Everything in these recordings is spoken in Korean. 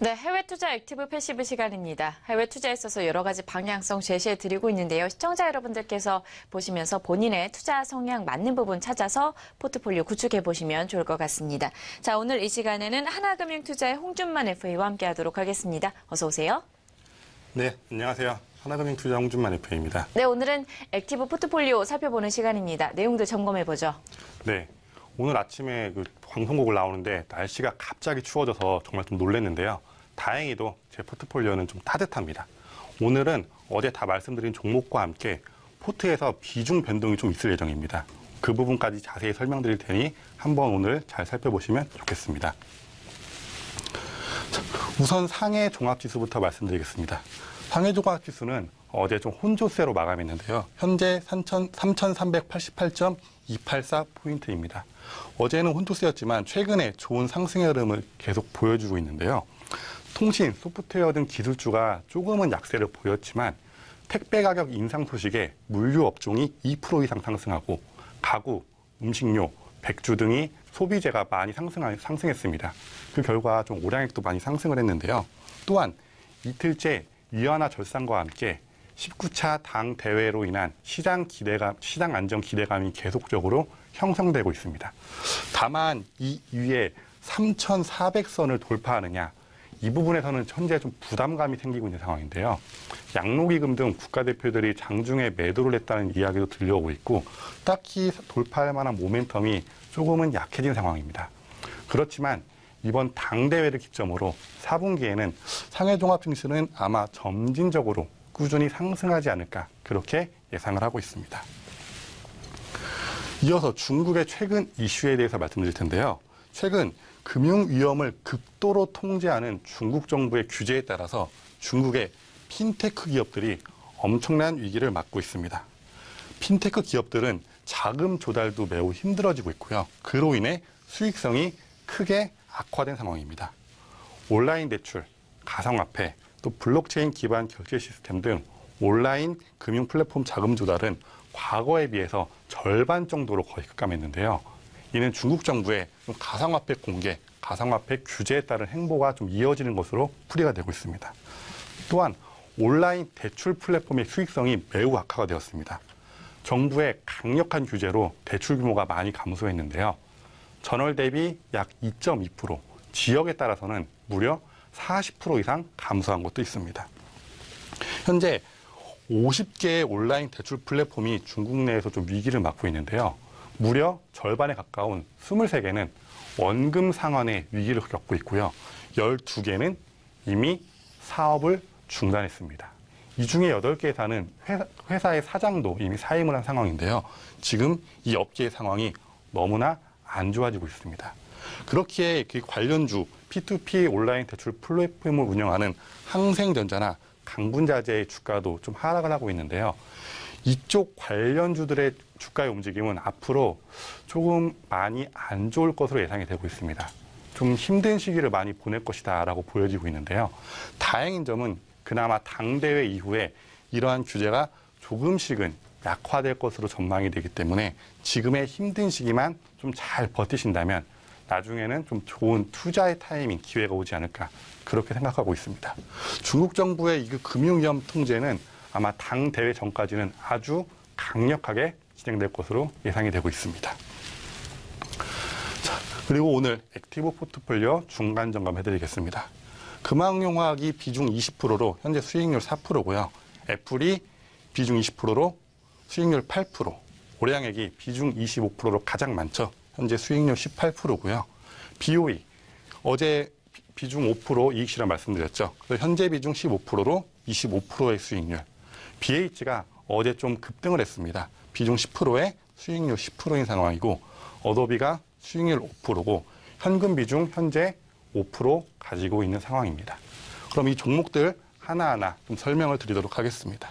네, 해외 투자 액티브 패시브 시간입니다. 해외 투자에 있어서 여러 가지 방향성 제시해 드리고 있는데요. 시청자 여러분들께서 보시면서 본인의 투자 성향 맞는 부분 찾아서 포트폴리오 구축해 보시면 좋을 것 같습니다. 자, 오늘 이 시간에는 하나금융투자의 홍준만 FA와 함께 하도록 하겠습니다. 어서 오세요. 네, 안녕하세요. 하나금융투자 홍준만 FA입니다. 네, 오늘은 액티브 포트폴리오 살펴보는 시간입니다. 내용들 점검해 보죠. 네, 오늘 아침에 방송국을 나오는데 날씨가 갑자기 추워져서 정말 좀 놀랐는데요. 다행히도 제 포트폴리오는 좀 따뜻합니다. 오늘은 어제 다 말씀드린 종목과 함께 포트에서 비중 변동이 좀 있을 예정입니다. 그 부분까지 자세히 설명드릴 테니 한번 오늘 잘 살펴보시면 좋겠습니다. 자, 우선 상해 종합지수부터 말씀드리겠습니다. 상해 종합지수는 어제 좀 혼조세로 마감했는데요. 현재 3,388.284포인트입니다. 어제는 혼조세였지만 최근에 좋은 상승의 흐름을 계속 보여주고 있는데요. 통신, 소프트웨어 등 기술주가 조금은 약세를 보였지만 택배 가격 인상 소식에 물류 업종이 2% 이상 상승하고 가구, 음식료, 백주 등이 소비재가 많이 상승했습니다. 그 결과 좀 오량액도 많이 상승을 했는데요. 또한 이틀째 위안화 절상과 함께 19차 당 대회로 인한 시장 안정 기대감이 계속적으로 형성되고 있습니다. 다만 이 위에 3,400선을 돌파하느냐, 이 부분에서는 현재 좀 부담감이 생기고 있는 상황인데요. 양로기금 등 국가대표들이 장중에 매도를 했다는 이야기도 들려오고 있고 딱히 돌파할 만한 모멘텀이 조금은 약해진 상황입니다. 그렇지만 이번 당대회를 기점으로 4분기에는 상해종합증시는 아마 점진적으로 꾸준히 상승하지 않을까 그렇게 예상을 하고 있습니다. 이어서 중국의 최근 이슈에 대해서 말씀드릴 텐데요. 최근 금융 위험을 극도로 통제하는 중국 정부의 규제에 따라서 중국의 핀테크 기업들이 엄청난 위기를 맞고 있습니다. 핀테크 기업들은 자금 조달도 매우 힘들어지고 있고요. 그로 인해 수익성이 크게 악화된 상황입니다. 온라인 대출, 가상화폐, 또 블록체인 기반 결제 시스템 등 온라인 금융 플랫폼 자금 조달은 과거에 비해서 절반 정도로 거의 급감했는데요. 이는 중국 정부의 가상화폐 공개, 가상화폐 규제에 따른 행보가 좀 이어지는 것으로 풀이가 되고 있습니다. 또한 온라인 대출 플랫폼의 수익성이 매우 악화가 되었습니다. 정부의 강력한 규제로 대출 규모가 많이 감소했는데요. 전월 대비 약 2.2%, 지역에 따라서는 무려 40% 이상 감소한 것도 있습니다. 현재 50개의 온라인 대출 플랫폼이 중국 내에서 좀 위기를 맞고 있는데요. 무려 절반에 가까운 23개는 원금 상환의 위기를 겪고 있고요. 12개는 이미 사업을 중단했습니다. 이 중에 8개에서는 회사의 사장도 이미 사임을 한 상황인데요. 지금 이 업계의 상황이 너무나 안 좋아지고 있습니다. 그렇기에 그 관련주 P2P 온라인 대출 플랫폼을 운영하는 항생전자나 강분자재의 주가도 좀 하락을 하고 있는데요. 이쪽 관련주들의 주가의 움직임은 앞으로 조금 많이 안 좋을 것으로 예상이 되고 있습니다. 좀 힘든 시기를 많이 보낼 것이다라고 보여지고 있는데요. 다행인 점은 그나마 당대회 이후에 이러한 규제가 조금씩은 약화될 것으로 전망이 되기 때문에 지금의 힘든 시기만 좀 잘 버티신다면 나중에는 좀 좋은 투자의 타이밍, 기회가 오지 않을까 그렇게 생각하고 있습니다. 중국 정부의 이 금융위험 통제는 아마 당 대회 전까지는 아주 강력하게 진행될 것으로 예상이 되고 있습니다. 자, 그리고 오늘 액티브 포트폴리오 중간 점검 해드리겠습니다. 금융화학이 비중 20%로 현재 수익률 4%고요. 애플이 비중 20%로 수익률 8%, 오량액이 비중 25%로 가장 많죠. 현재 수익률 18%고요. BOE, 어제 비중 5% 이익 실현 말씀드렸죠. 그래서 현재 비중 15%로 25%의 수익률. BH가 어제 좀 급등을 했습니다. 비중 10%에 수익률 10%인 상황이고 어도비가 수익률 5%고 현금 비중 현재 5% 가지고 있는 상황입니다. 그럼 이 종목들 하나하나 좀 설명을 드리도록 하겠습니다.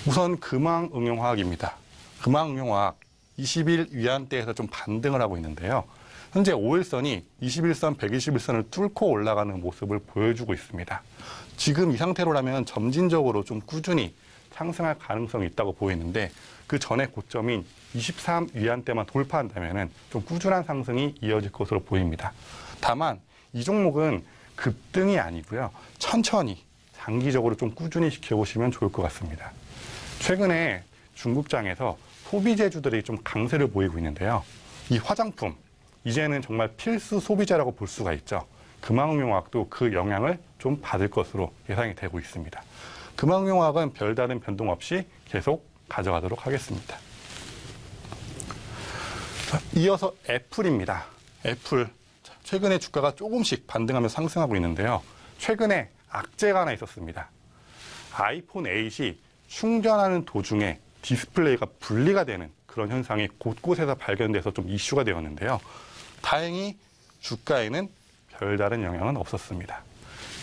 우선 금왕응용화학입니다. 금왕응용화학 20일 위안대에서 좀 반등을 하고 있는데요. 현재 5일선이 21선, 121선을 뚫고 올라가는 모습을 보여주고 있습니다. 지금 이 상태로라면 점진적으로 좀 꾸준히 상승할 가능성이 있다고 보이는데 그 전에 고점인 23 위안대만 돌파한다면 좀 꾸준한 상승이 이어질 것으로 보입니다. 다만 이 종목은 급등이 아니고요. 천천히 장기적으로 좀 꾸준히 지켜보시면 좋을 것 같습니다. 최근에 중국장에서 소비재주들이 좀 강세를 보이고 있는데요. 이 화장품, 이제는 정말 필수 소비재라고 볼 수가 있죠. 금왕용화학도 그 영향을 좀 받을 것으로 예상이 되고 있습니다. 금왕용화학은 별다른 변동 없이 계속 가져가도록 하겠습니다. 자, 이어서 애플입니다. 애플, 최근에 주가가 조금씩 반등하며 상승하고 있는데요. 최근에 악재가 하나 있었습니다. 아이폰 8이 충전하는 도중에 디스플레이가 분리가 되는 그런 현상이 곳곳에서 발견돼서 좀 이슈가 되었는데요. 다행히 주가에는 별다른 영향은 없었습니다.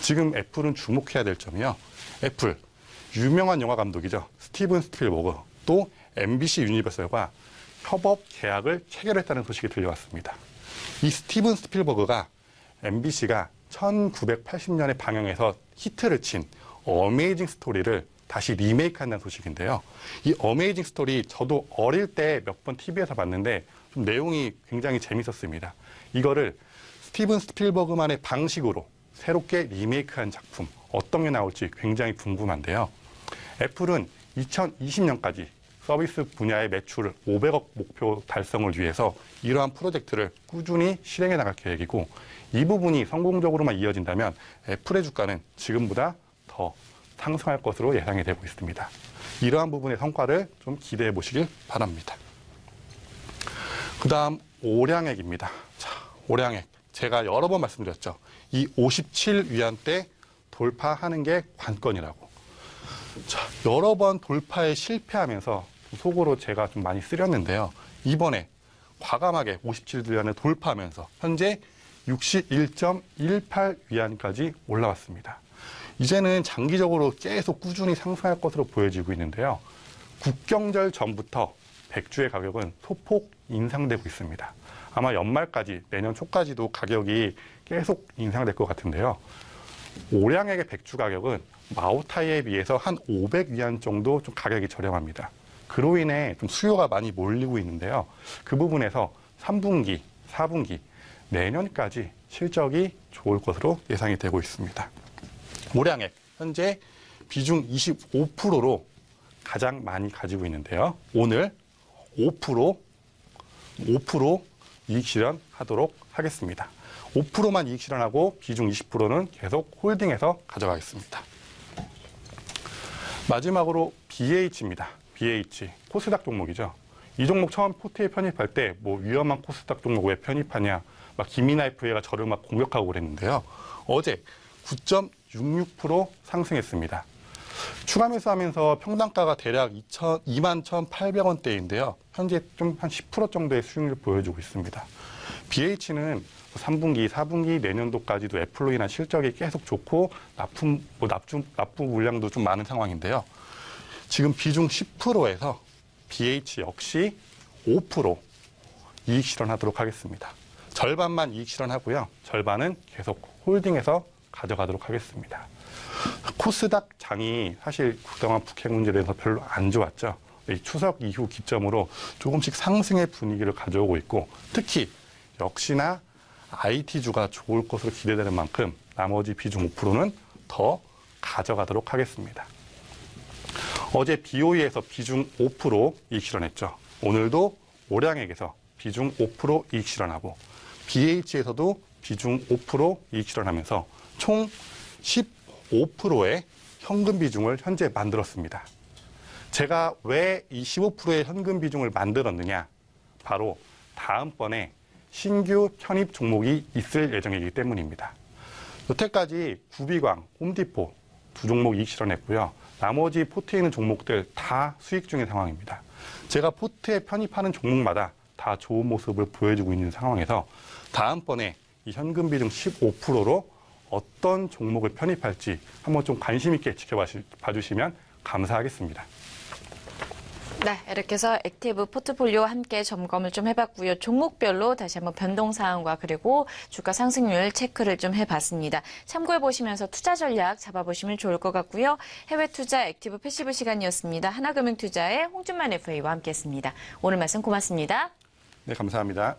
지금 애플은 주목해야 될 점이요. 애플, 유명한 영화 감독이죠. 스티븐 스필버그, 또 MBC 유니버설과 협업 계약을 체결했다는 소식이 들려왔습니다. 이 스티븐 스필버그가 MBC가 1980년에 방영해서 히트를 친 어메이징 스토리를 다시 리메이크한다는 소식인데요. 이 어메이징 스토리 저도 어릴 때 몇 번 TV에서 봤는데 좀 내용이 굉장히 재밌었습니다. 이거를 스티븐 스필버그만의 방식으로 새롭게 리메이크한 작품 어떤 게 나올지 굉장히 궁금한데요. 애플은 2020년까지 서비스 분야의 매출 500억 목표 달성을 위해서 이러한 프로젝트를 꾸준히 실행해 나갈 계획이고 이 부분이 성공적으로만 이어진다면 애플의 주가는 지금보다 더 상승할 것으로 예상이 되고 있습니다. 이러한 부분의 성과를 좀 기대해 보시길 바랍니다. 그 다음 오량액입니다. 자, 오량액. 제가 여러 번 말씀드렸죠. 이 57위안대 돌파하는 게 관건이라고. 자, 여러 번 돌파에 실패하면서 속으로 제가 좀 많이 쓰렸는데요. 이번에 과감하게 57위안을 돌파하면서 현재 61.18위안까지 올라왔습니다. 이제는 장기적으로 계속 꾸준히 상승할 것으로 보여지고 있는데요. 국경절 전부터 백주의 가격은 소폭 인상되고 있습니다. 아마 연말까지 내년 초까지도 가격이 계속 인상될 것 같은데요. 오량액의 백주 가격은 마오타이에 비해서 한 500위안 정도 좀 가격이 저렴합니다. 그로 인해 좀 수요가 많이 몰리고 있는데요. 그 부분에서 3분기, 4분기, 내년까지 실적이 좋을 것으로 예상이 되고 있습니다. 오량액, 현재 비중 25%로 가장 많이 가지고 있는데요. 오늘 5% 이익 실현하도록 하겠습니다. 5%만 이익 실현하고 비중 20%는 계속 홀딩해서 가져가겠습니다. 마지막으로 BH입니다. BH, 코스닥 종목이죠. 이 종목 처음 포트에 편입할 때 뭐 위험한 코스닥 종목 왜 편입하냐, 막 김이나 FA가 저를 막 공격하고 그랬는데요. 어제 9.66% 상승했습니다. 추가 매수하면서 평단가가 대략 21,800원대인데요. 현재 좀 한 10% 정도의 수익률을 보여주고 있습니다. BH는 3분기, 4분기 내년도까지도 애플로 인한 실적이 계속 좋고 납부 물량도 좀 많은 상황인데요. 지금 비중 10%에서 BH 역시 5% 이익 실현하도록 하겠습니다. 절반만 이익 실현하고요. 절반은 계속 홀딩해서 가져가도록 하겠습니다. 코스닥 장이 사실 그동안 북핵 문제에 대해서 별로 안 좋았죠. 이 추석 이후 기점으로 조금씩 상승의 분위기를 가져오고 있고 특히 역시나 IT주가 좋을 것으로 기대되는 만큼 나머지 비중 5%는 더 가져가도록 하겠습니다. 어제 BOE에서 비중 5% 이익 실현했죠. 오늘도 오량액에서 비중 5% 이익 실현하고 BH에서도 비중 5% 이익 실현하면서 총 15%의 현금 비중을 현재 만들었습니다. 제가 왜 이 15%의 현금 비중을 만들었느냐? 바로 다음번에 신규 편입 종목이 있을 예정이기 때문입니다. 여태까지 구비광, 홈디포 두 종목 이익 실현했고요. 나머지 포트에 있는 종목들 다 수익 중인 상황입니다. 제가 포트에 편입하는 종목마다 다 좋은 모습을 보여주고 있는 상황에서 다음번에 이 현금 비중 15%로 어떤 종목을 편입할지 한번 좀 관심 있게 지켜봐 주시면 감사하겠습니다. 네, 이렇게 해서 액티브 포트폴리오 함께 점검을 좀 해봤고요. 종목별로 다시 한번 변동 사항과 그리고 주가 상승률 체크를 좀 해봤습니다. 참고해 보시면서 투자 전략 잡아보시면 좋을 것 같고요. 해외 투자 액티브 패시브 시간이었습니다. 하나금융투자의 홍준만 FA와 함께했습니다. 오늘 말씀 고맙습니다. 네, 감사합니다.